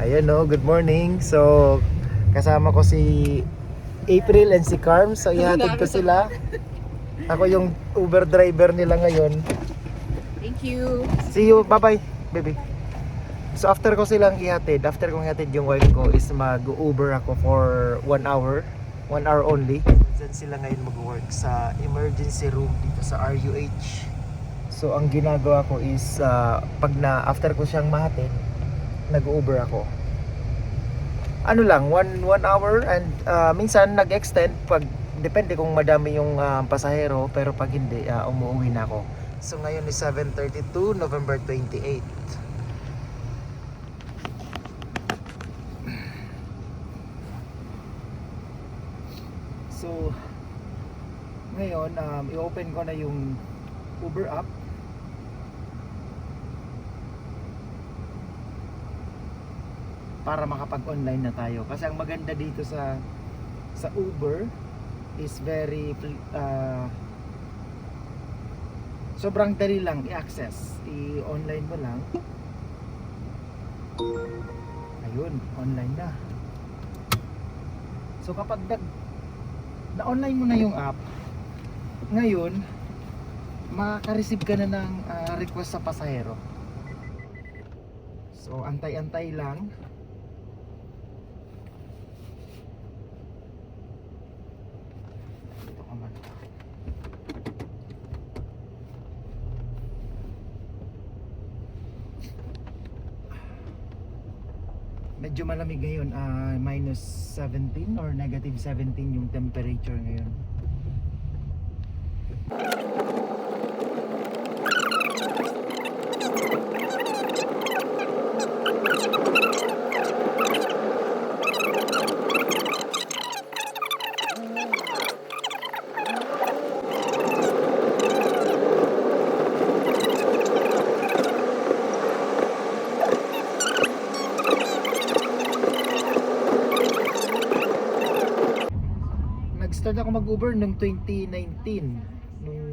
Ayun no, good morning. So, kasama ko si April and si Carm. So, ihatid ko sila. Ako yung Uber driver nila ngayon. Thank you. See you, bye-bye, baby. So, after ko silang ihatid, after kong ihatid yung wife ko is mag-Uber ako for 1 hour. 1 hour only. Diyan sila ngayon mag-work sa emergency room dito sa RUH. So, ang ginagawa ko is after ko siyang mahatid, nag-Uber ako. Ano lang, 1 hour and minsan nag-extend pag depende kung madami yung pasahero, pero pag hindi, umuwi na ako. So ngayon is 7:32 November 28. So ngayon i-open ko na yung Uber app. Para makapag-online na tayo. Kasi ang maganda dito sa Uber is very sobrang dali lang i-access. I-online mo lang. Ayun, online na. So kapag na-online mo na yung app, ngayon makaka-receive ka na ng request sa pasahero. So antay-antay lang. Medyo malamig ngayon, minus 17 or negative 17 yung temperature ngayon. Nag-start ako mag-Uber noong 2019 nung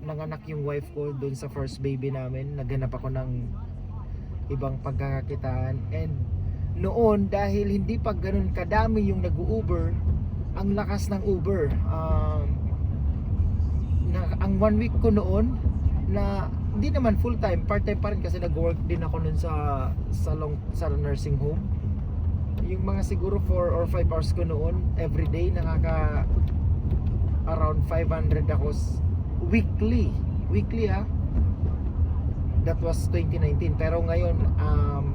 nanganak yung wife ko doon sa first baby namin. Naghanap ako ng ibang pagkakakitaan, and noon dahil hindi pa ganun kadami yung nag-Uber, ang lakas ng Uber. Ang 1 week ko noon na hindi naman full time, part time pa rin kasi nag-work din ako noon sa nursing home. Yung mga siguro 4 or 5 hours ko noon everyday, nakaka around 500 ako weekly that was 2019. Pero ngayon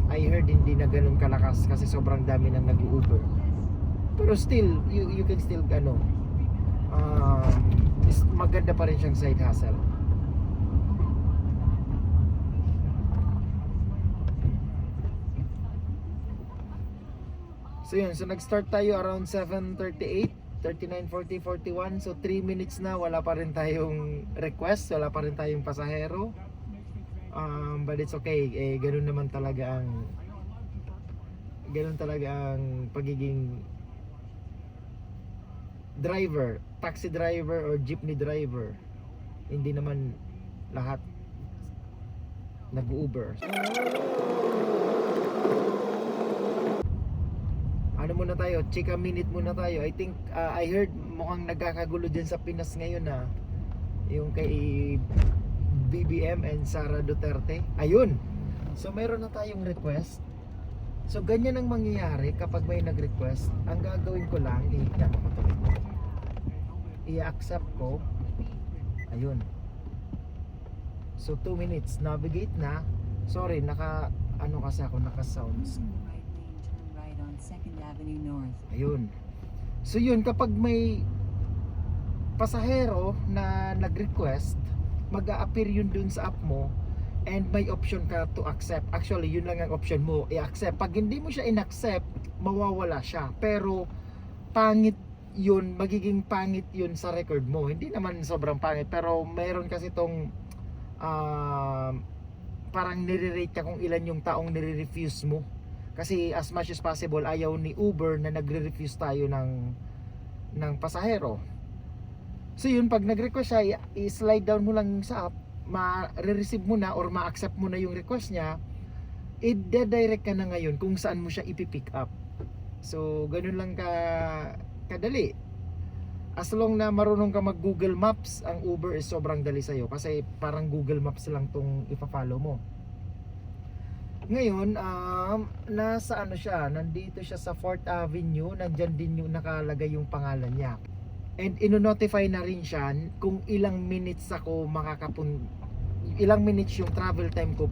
I heard hindi na ganun kalakas kasi sobrang dami nang nag-Uber, pero still you can still maganda pa rin siyang side hustle. So yun, so nag-start tayo around 7:38, 39, 40, 41. So 3 minutes na wala pa rin tayong request, wala pa rin tayong pasahero. But it's okay. Ganun talaga ang pagiging driver, taxi driver or jeepney driver. Hindi naman lahat nag-Uber. Ano muna tayo, chika minute muna tayo. I think I heard mukhang nagkakagulo dyan sa Pinas ngayon na yung kay BBM and Sara Duterte. Ayun, so meron na tayong request. So ganyan ang mangyayari kapag may nag-request. Ang gagawin ko lang, i-accept ko. Ayun. So 2 minutes, navigate na. Sorry, kasi ako naka-sounds. Second Avenue North. Ayun. So yun, kapag may pasahero na nag-request, mag-a-appear yun dun sa app mo, and may option ka to accept. Actually, yun lang ang option mo, i-accept. Pag hindi mo siya in-accept, mawawala siya. Pero pangit yun, magiging pangit yun sa record mo. Hindi naman sobrang pangit, pero mayroon kasi tong parang nire-rate ka kung ilan yung taong nire-refuse mo. Kasi as much as possible, ayaw ni Uber na nagre-refuse tayo ng pasahero. So yun, pag nag-request siya, i-slide down mo lang sa app, ma-receive mo na or ma-accept mo na yung request niya, i-direct ka na ngayon kung saan mo siya ipipick up. So ganun lang kadali. As long na marunong ka mag Google Maps, ang Uber is sobrang dali sa'yo kasi parang Google Maps lang tong ipa-follow mo. Ngayon, nasa ano siya, nandito siya sa 4th Avenue, nandyan din yung nakalagay yung pangalan niya. And ino-notify na rin siya kung ilang minutes yung travel time ko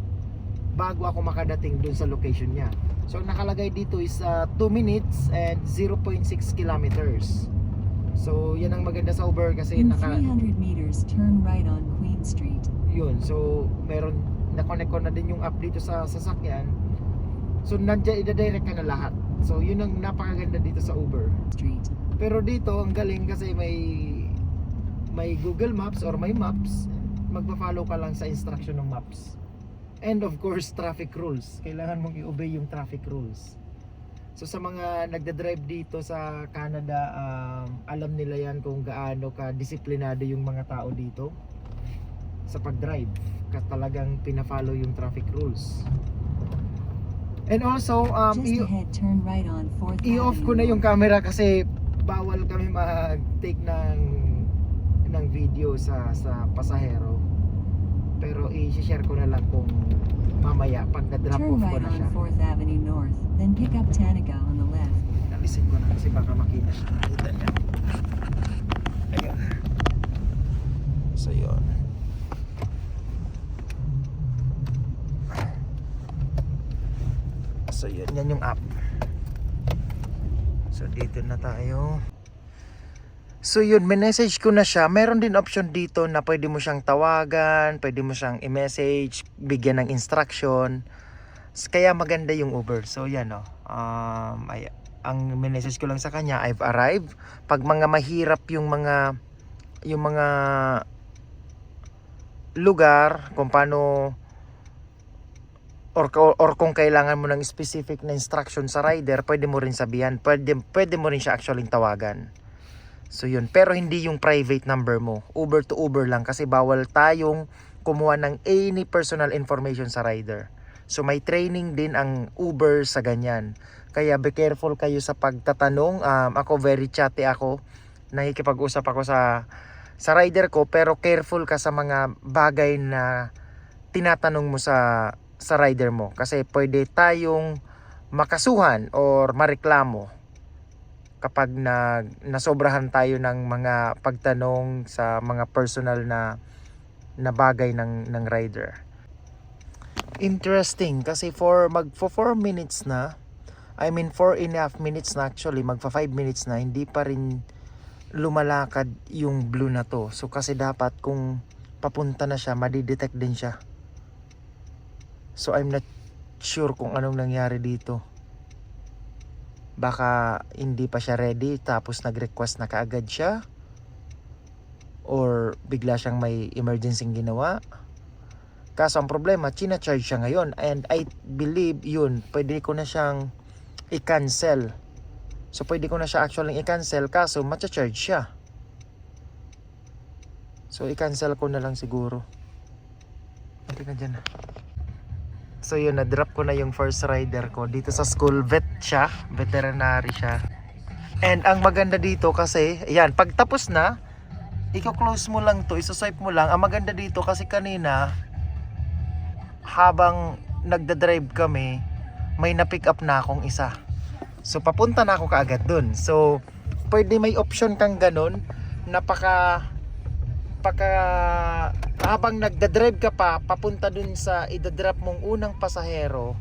bago ako makadating dun sa location niya. So nakalagay dito is 2 minutes and 0.6 kilometers. So yan ang maganda sa Uber kasi In 300 meters, turn right on Queen Street. yun. So meron na-connect ko na din yung app dito sa sasakyan. So nandiyan i-direct ka na lahat. So yun ang napakaganda dito sa Uber. Street. Pero dito ang galing kasi may Google Maps or may maps, magpa-follow ka lang sa instruction ng maps. And of course, traffic rules. Kailangan mong i-obey yung traffic rules. So sa mga nagda-drive dito sa Canada, alam nila yan kung gaano ka disiplinado yung mga tao dito sa pag-drive. Talagang pina-follow yung traffic rules. And also, Just ahead, turn right on 4th i-off ko na yung camera kasi bawal kami mag-take ng video sa pasahero. Pero i-share ko na lang kung mamaya pag na-drop Turn off ko right na siya. on 4th Avenue North, then pick up Tanica on the left. Alisin ko na kasi baka makita siya. Nakita niya. Ayun. So yun. So yun, yan yung app. So dito na tayo. So yun, message ko na siya. Meron din option dito na pwede mo siyang tawagan, pwede mo siyang i-message, bigyan ng instruction. Kaya maganda yung Uber. So yan o. Ang message ko lang sa kanya, I've arrived. Pag mga mahirap yung mga lugar, kung paano or kung kailangan mo ng specific na instruction sa rider, pwede mo rin sabihan. Pwede mo rin siya actually tawagan. So yun, pero hindi yung private number mo. Uber to Uber lang kasi bawal tayong kumuha ng any personal information sa rider. So may training din ang Uber sa ganyan. Kaya be careful kayo sa pagtatanong. Ako very chatty ako. Nakikipag-usap ako sa rider ko, pero careful ka sa mga bagay na tinatanong mo sa rider mo kasi pwede tayong makasuhan or mareklamo kapag nasobrahan tayo ng mga pagtanong sa mga personal na bagay ng rider. Interesting kasi magfo 4 minutes na, 4.5 minutes na actually, magfa 5 minutes na, hindi pa rin lumalakad yung blue na to. So kasi dapat kung papunta na siya, madidetect din siya. So I'm not sure kung anong nangyari dito. Baka hindi pa siya ready tapos nag-request na kaagad siya, or bigla siyang may emergency ginawa. Kaso ang problema, china-charge siya ngayon, and I believe yun, pwede ko na siyang i-cancel. So pwede ko na siya actually i-cancel kaso matcha-charge siya. So i-cancel ko na lang siguro. Hindi na dyan. So yun, na-drop ko na yung first rider ko dito sa school. Vet siya, veterinary siya. And ang maganda dito kasi, ayan, pag tapos na, i-close mo lang to, isuswipe mo lang. Ang maganda dito kasi kanina, habang nagda-drive kami, may na-pick up na akong isa. So papunta na ako kaagad dun. So pwede may option kang ganun, habang nagda-drive ka pa papunta dun sa idadrop mong unang pasahero,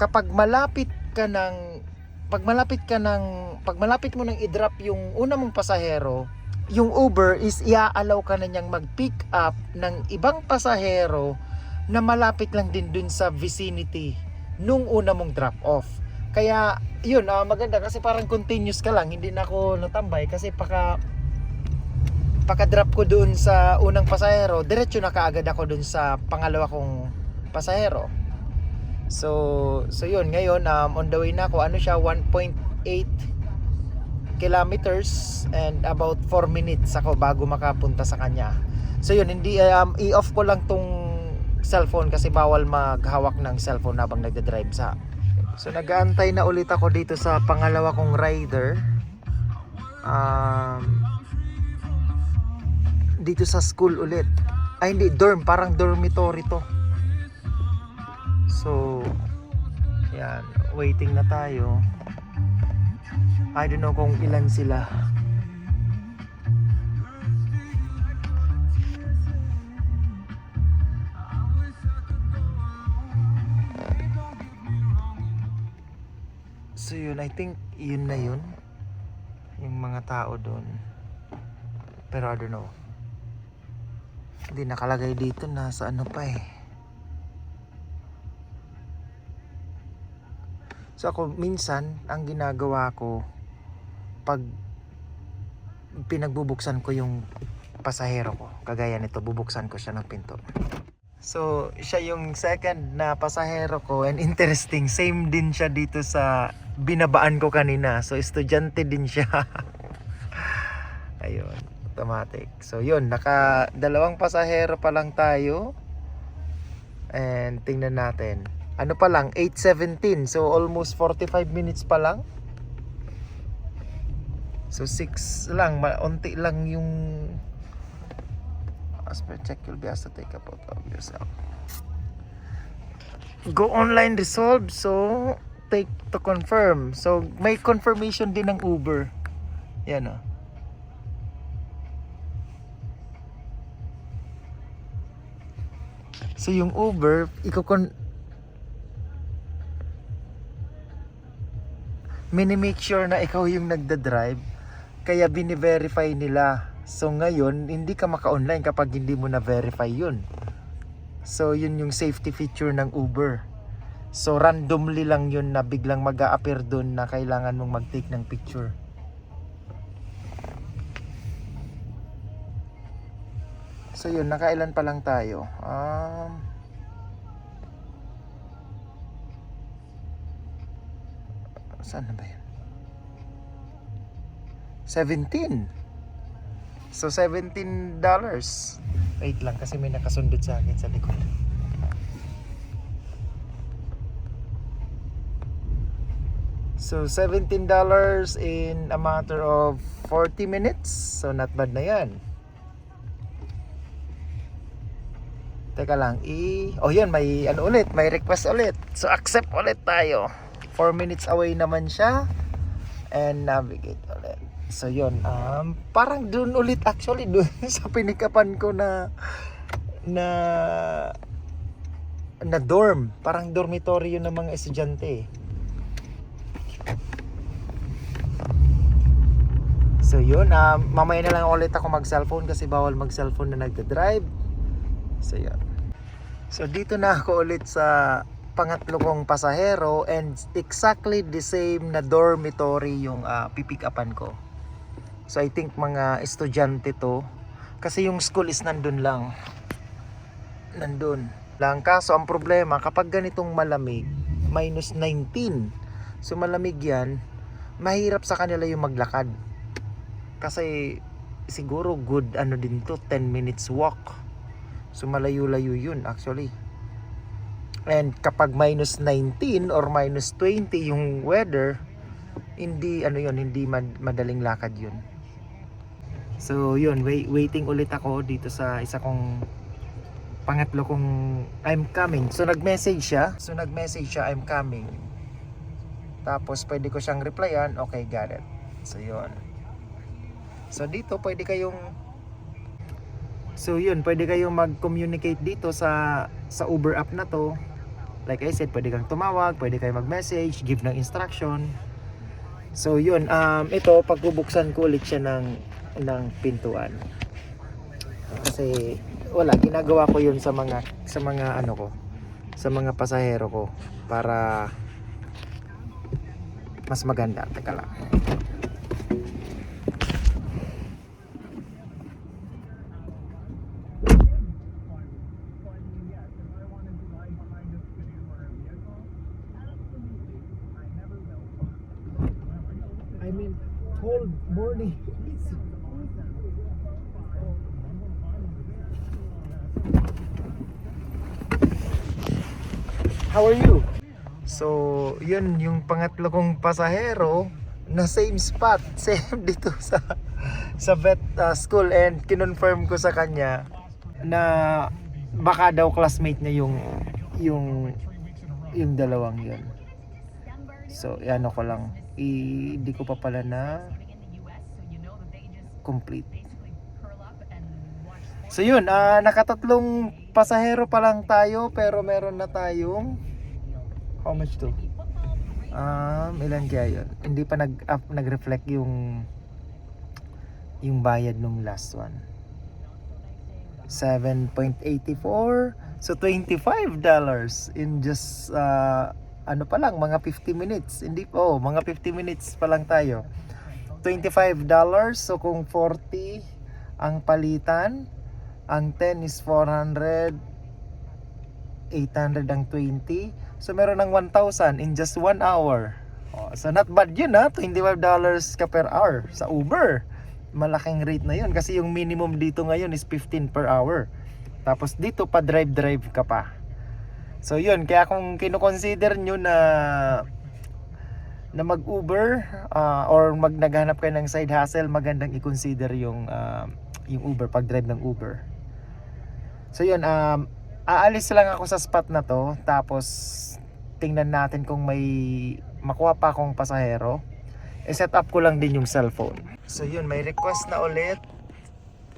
kapag malapit mo nang i-drop yung unang mong pasahero, yung Uber is i-allow ka na niyang mag-pick up ng ibang pasahero na malapit lang din dun sa vicinity nung una mong drop off. Kaya yun, maganda kasi parang continuous ka lang, hindi na ako natambay kasi paka-drop ko doon sa unang pasahero, diretso na kaagad ako doon sa pangalawa kong pasahero. So yun, ngayon on the way na ako. Ano siya, 1.8 kilometers and about 4 minutes ako bago makapunta sa kanya. So yun, hindi i-off ko lang tong cellphone kasi bawal maghawak ng cellphone habang nagde-drive sa. So nag-aantay na ulit ako dito sa pangalawa kong rider. Dito sa school ulit. Ay hindi, dorm, parang dormitory to. So yan, waiting na tayo. I don't know kung ilan sila. So yun, I think yun na yun. Yung mga tao doon. Pero I don't know. Hindi nakalagay dito na sa ano pa eh. So ako minsan, ang ginagawa ko, pag pinagbubuksan ko yung pasahero ko, kagaya nito, bubuksan ko siya ng pinto. So siya yung second na pasahero ko, and interesting, same din siya dito sa binabaan ko kanina. So estudyante din siya. Ayun, automatic. So yun, naka dalawang pasahero pa lang tayo. And tingnan natin. Ano pa lang, 8:17. So almost 45 minutes pa lang. So 6 lang, unti lang yung as per check, you'll be asked to take a photo of yourself. Go online resolved. So take to confirm. So may confirmation din ng Uber. Yan o. So yung Uber, mini-make sure na ikaw yung nagda-drive, kaya bini-verify nila. So ngayon, hindi ka maka-online kapag hindi mo na-verify yun. So yun yung safety feature ng Uber. So randomly lang yun na biglang mag-a-appear dun na kailangan mong mag-take ng picture. So yun, nakailan pa lang tayo. Saan na ba yan? 17. So $17. Wait lang kasi may nakasundot sa akin sa likod. So $17 in a matter of 40 minutes. So not bad na yan. Teka lang, oh yun, may ano ulit, may request ulit. So accept ulit tayo. 4 minutes away naman siya. And navigate ulit. So yun, parang dun ulit actually, dun sa pinikapan ko na dorm. Parang dormitory yun ng mga estudyante. So yun, mamaya na lang ulit ako mag-cellphone kasi bawal mag-cellphone na nagda-drive. So yun. So dito na ako ulit sa pangatlo kong pasahero, and exactly the same na dormitory yung pipick-upan ko. So I think mga estudyante to, kasi yung school is nandun lang. Nandun lang. Kaso ang problema, kapag ganitong malamig, minus 19. So malamig yan, mahirap sa kanila yung maglakad. Kasi siguro good ano din to, 10 minutes walk. So malayo-layo yun actually. And kapag minus 19 or minus 20 yung weather, hindi ano yun, hindi madaling lakad yun. So yun, waiting ulit ako dito sa isa kong pangatlo kong I'm coming. So nag-message siya, I'm coming. Tapos pwede ko siyang replyan, okay, got it. So yun. So dito pwede kayong mag-communicate dito sa Uber app na to. Like I said, pwede kang tumawag, pwede kayong mag-message, give ng instruction. So yun, ito pagbubuksan ko ulit siya ng pintuan. Kasi wala, ginagawa ko yun sa mga ano ko, sa mga pasahero ko para mas maganda. Teka lang. I mean, cold morning. How are you? So, yun yung pangatlo kong pasahero na same spot, same dito sa vet school, and kinonfirm ko sa kanya na baka daw classmate niya yung dalawang yun. So, ano ko lang, hindi ko pa pala na complete. So yun, nakatatlong pasahero pa lang tayo, pero meron na tayong how much to? Ilan kaya yun? Hindi pa nag-reflect yung bayad nung last one. 7.84, so $25 in just ano pa lang, mga 50 minutes. Hindi po, mga 50 minutes pa lang tayo. $25, so kung 40 ang palitan, ang 10 is 400, 800 ang 20. So meron ng 1,000 in just 1 hour. So not bad yun ha, $25 ka per hour sa Uber. Malaking rate na yun kasi yung minimum dito ngayon is 15 per hour. Tapos dito pa drive ka pa. So yun, kaya kung kino-consider nyo na mag-Uber or naghanap kayo ng side hustle, magandang i-consider yung Uber, pag-drive ng Uber. So yun, aalis lang ako sa spot na to, tapos tingnan natin kung may makuha pa akong pasahero. I-set up ko lang din yung cellphone. So yun, may request na ulit.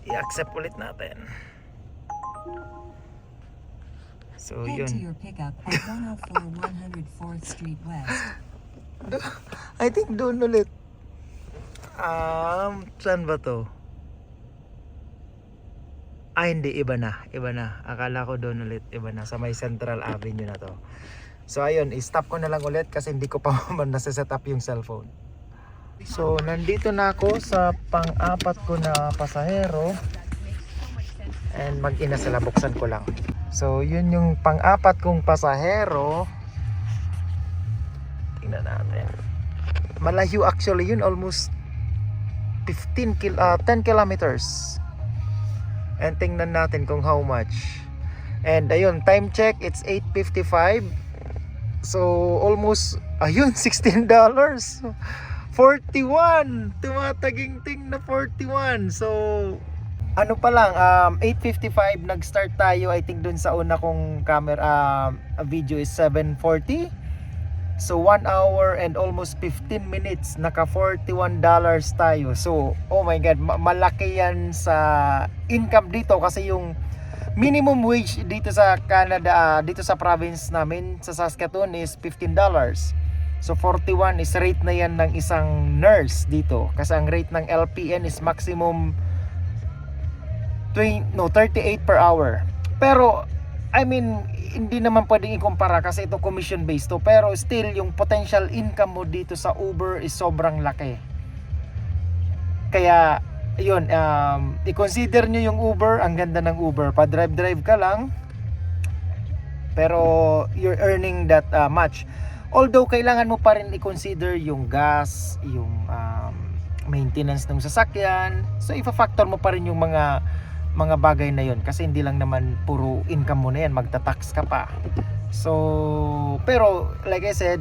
I-accept ulit natin. So Head to yun, your pickup at 104 104th Street West. I think doon ulit. Saan ba to? Hindi, iba na. Akala ko doon ulit, iba na. Sa may Central Avenue na to. So ayun, i-stop ko na lang ulit kasi hindi ko pa nasa-set up yung cellphone. So nandito na ako sa pang-apat ko na pasahero. And mag-ina sila, buksan ko lang. So yun yung pang-apat kong pasahero. Tingnan natin. Malayo actually yun, almost 10 kilometers. And tingnan natin kung how much. And ayun, time check, it's 8:55. So almost, ayun, $16. 41. Tumataging-ting na 41. So ano pa lang, 8:55 nag-start tayo. I think dun sa una kong camera video is 7:40. So 1 hour and almost 15 minutes, naka $41 tayo. So oh my god, malaki yan sa income dito kasi yung minimum wage dito sa Canada, dito sa province namin sa Saskatoon is $15. So 41 is rate na yan ng isang nurse dito, kasi ang rate ng LPN is maximum 38 per hour. Pero I mean, hindi naman pwedeng ikumpara kasi ito commission based to, pero still yung potential income mo dito sa Uber is sobrang laki. Kaya yun, i-consider nyo yung Uber. Ang ganda ng Uber, pa drive ka lang pero you're earning that much. Although kailangan mo pa rin i-consider yung gas, yung maintenance ng sasakyan. So ifa-factor mo pa rin yung mga bagay na yon kasi hindi lang naman puro income mo na yan, magta-tax ka pa. So pero like I said,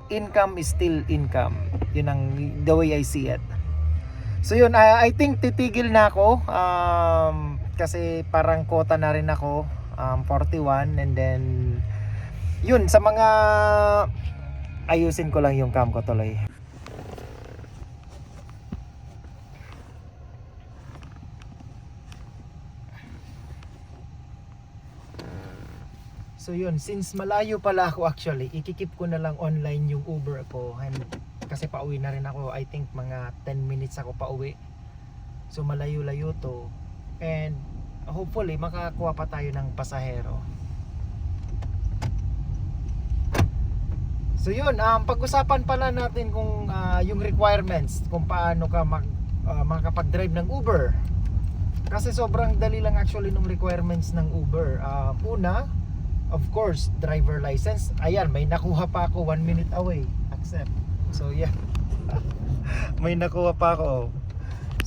income is still income. Yun ang the way I see it. So yun, I think titigil na ako kasi parang quota na rin ako, 41. And then yun, sa mga ayusin ko lang yung cam ko tuloy. So yun, since malayo pala ako actually, ikikip ko na lang online yung Uber ko, and kasi pauwi na rin ako. I think mga 10 minutes ako pauwi. So malayo-layo to, and hopefully makakuha pa tayo ng pasahero. So yun, pag-usapan pala natin kung yung requirements, kung paano ka makakapag-drive ng Uber. Kasi sobrang dali lang actually ng requirements ng Uber. Una, of course, driver license. Ayan, may nakuha pa ako 1 minute away. Accept. So yeah. May nakuha pa ako.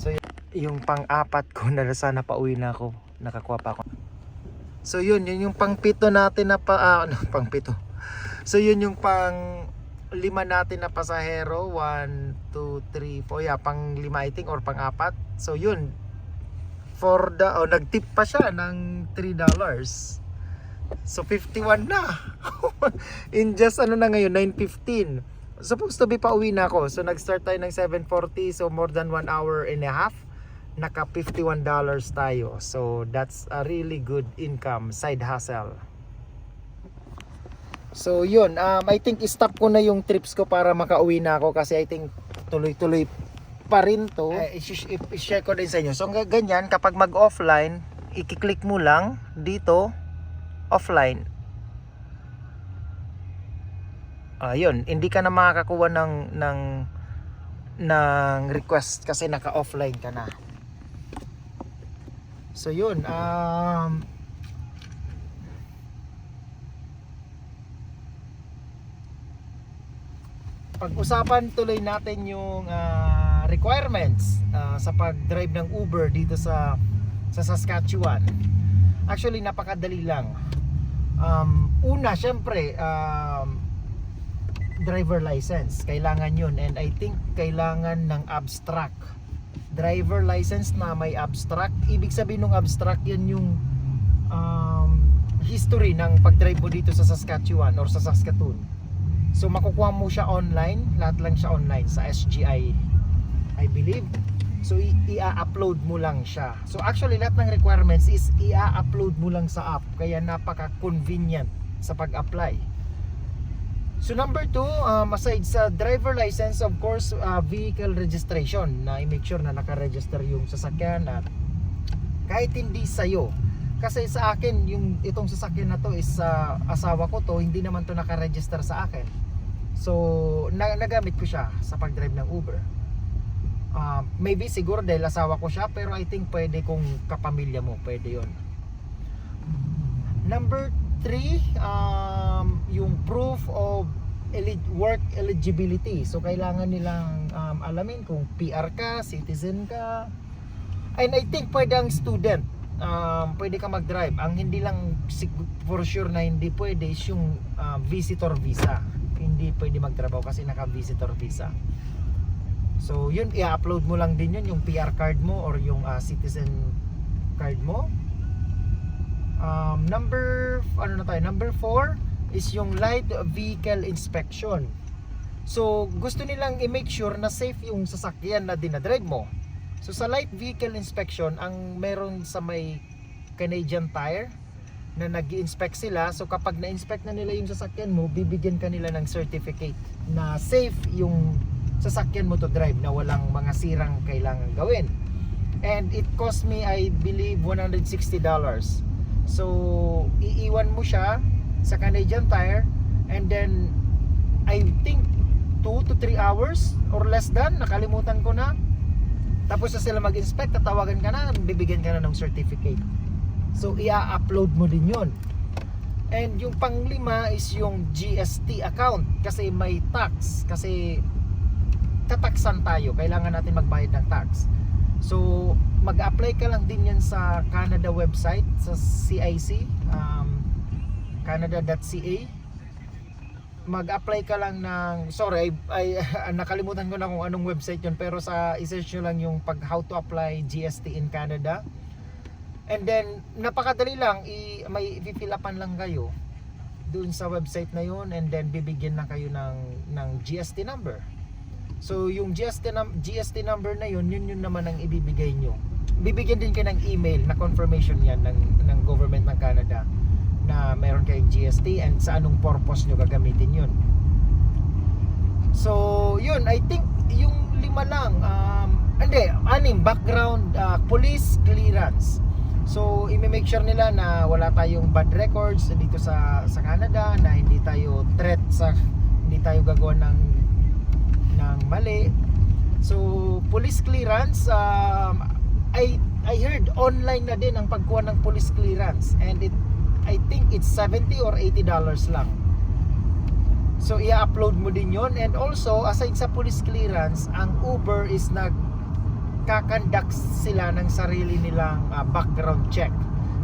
So yung pang-apat ko na sana pauwi na ako. Nakakuha pa ako. So yun yung pang-pito natin na pang-pito. So yun yung pang-lima natin na pasahero. 1, 2, 3, 4. Yeah, pang-lima I think or pang-apat. So yun. For the nagtip pa siya ng $3. So 51 na. In just na ngayon 9:15. Supposed to be pauwi na ako. So nag-start tayo ng 7:40, so more than 1 hour and a half. Naka $51 tayo. So that's a really good income, side hustle. So yun, I think i-stop ko na yung trips ko para makauwi na ako kasi I think tuloy-tuloy pa rin to. I-share ko din sa inyo. So ganyan, kapag mag-offline, i-click mo lang dito, offline. Ayun, hindi ka na makakakuha ng request kasi naka-offline ka na. So yun, pag-usapan tuloy natin yung requirements sa pag-drive ng Uber dito sa Saskatchewan. Actually, napakadali lang. Una, syempre, driver license. Kailangan yun. And I think kailangan ng abstract. Driver license na may abstract. Ibig sabihin ng abstract, yan yung history ng pag-drive mo dito sa Saskatchewan or sa Saskatoon. So makukuha mo siya online. Lahat lang siya online sa SGI, I believe. So i-upload mo lang siya. So actually lahat ng requirements is i-upload mo lang sa app. Kaya napaka-convenient sa pag-apply. So number 2, aside sa driver license, of course, vehicle registration, na i-make sure na naka-register yung sasakyan at kahit hindi sa'yo. Kasi sa akin, itong sasakyan na to is asawa ko to, hindi naman to naka-register sa akin. So nagamit ko siya sa pag-drive ng Uber. Maybe siguro dahil asawa ko siya, pero I think pwede kung kapamilya mo, pwede yon. Number 3, yung proof of work eligibility. So kailangan nilang alamin kung PR ka, citizen ka. And I think pwede ang student, pwede ka mag-drive. Ang hindi lang for sure na hindi pwede is yung visitor visa. Hindi pwede magtrabaho kasi naka-visitor visa. So yun, i-upload mo lang din yun, yung PR card mo or yung citizen card mo. Number 4 is yung light vehicle inspection. So gusto nilang i-make sure na safe yung sasakyan na dinadrive mo. So sa light vehicle inspection, ang meron sa may Canadian Tire na nag-i-inspect sila. So kapag na-inspect na nila yung sasakyan mo, bibigyan ka nila ng certificate na safe yung sasakyan mo to drive, na walang mga sirang kailangan gawin. And it cost me, I believe, $160. So iiwan mo siya sa Canadian Tire, and then I think 2 to 3 hours or less than, nakalimutan ko na. Tapos na sila mag-inspect, tatawagan ka na, bibigyan ka na ng certificate. So i-upload mo din yun. And yung pang-5 is yung GST account, kasi may tax, kasi tataksan tayo, kailangan natin magbayad ng tax. So mag-apply ka lang din yan sa Canada website, sa CIC, canada.ca. Mag-apply ka lang ng, sorry, I nakalimutan ko na kung anong website yun, pero i-search nyo lang yung how to apply GST in Canada. And then napakadali lang, may i-fill upan lang kayo doon sa website na yun, and then bibigyan na kayo ng GST number. So yung GST number na yun naman ang ibibigay nyo. Bibigyan din kayo ng email na confirmation yan ng government ng Canada na meron kayong GST and sa anong purpose nyo gagamitin yun. So yun, I think yung 5 lang, 6, background, police clearance. So i-make sure nila na wala tayong bad records dito sa Canada, na hindi tayo hindi tayo gagawa ng mali. So police clearance, I heard online na din ang pagkuha ng police clearance, and I think it's $70 or $80 lang. So i-upload mo din yon. And also, aside sa police clearance, ang Uber is nagkakandak sila ng sarili nilang background check.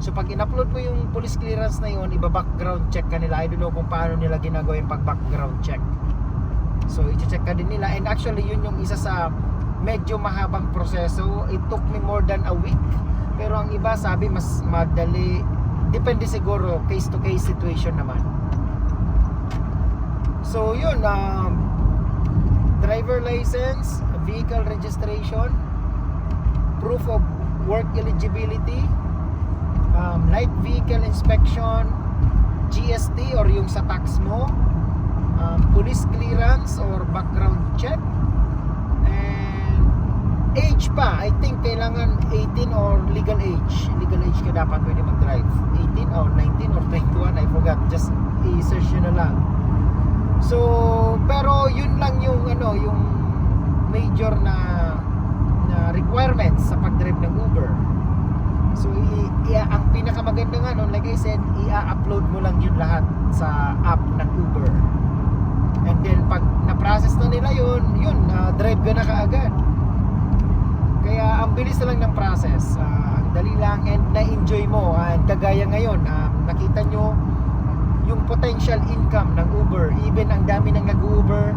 So pag in-upload mo yung police clearance na yun, iba-background check ka nila. I don't know kung paano nila ginagawa yung pag-background check. So i-check ka din nila. And actually yun yung isa sa medyo mahabang proseso. It took me more than a week. Pero ang iba sabi mas madali. Depende siguro, case to case situation naman. So yun, driver license, vehicle registration, proof of work eligibility, light vehicle inspection, GST or yung sa tax mo, police clearance or background check, and age pa. I think kailangan 18 or legal age. Legal age ka dapat pwede mag-drive. 18 or 19 or 21, I forgot. Just i-search nyo na lang. So, pero yun lang yung yung major na requirements sa pag-drive ng Uber. So, ang pinakamaganda nga like I said, i-upload mo lang yun lahat sa app ng Uber. And then pag na-process na nila yun, drive ka na kaagad. Kaya ang bilis na lang ng process. Ang dali lang and na-enjoy mo. And kagaya ngayon, nakita nyo yung potential income ng Uber. Even ang dami ng nag-Uber,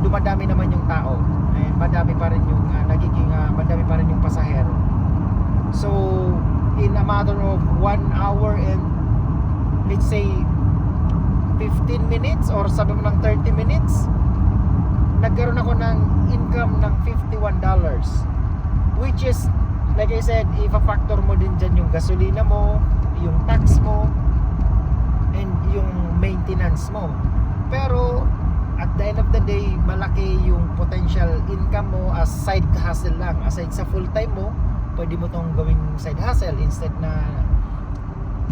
dumadami naman yung tao. And madami pa rin yung madami pa rin yung pasahero. So, in a matter of 1 hour and let's say 15 minutes or sabi mo ng 30 minutes, nagkaroon ako ng income ng $51, which is like I said, ipa-factor mo din dyan yung gasolina mo, yung tax mo, and yung maintenance mo. Pero at the end of the day, malaki yung potential income mo as side hustle lang. Aside sa full time mo, pwede mo tong gawing side hustle instead na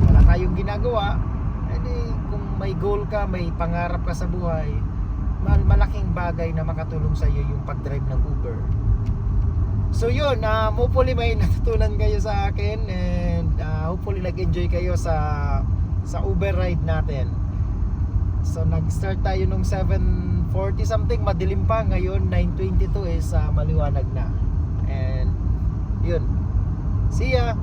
wala tayong ginagawa. Edi kung may goal ka, may pangarap ka sa buhay, malaking bagay na makatulong sa iyo yung pag-drive ng Uber. So yun, hopefully may natutunan kayo sa akin, and hopefully nag-enjoy kayo sa Uber ride natin. So nag-start tayo nung 7:40 something, madilim pa. Ngayon 9:22 is maliwanag na. And yun, see ya!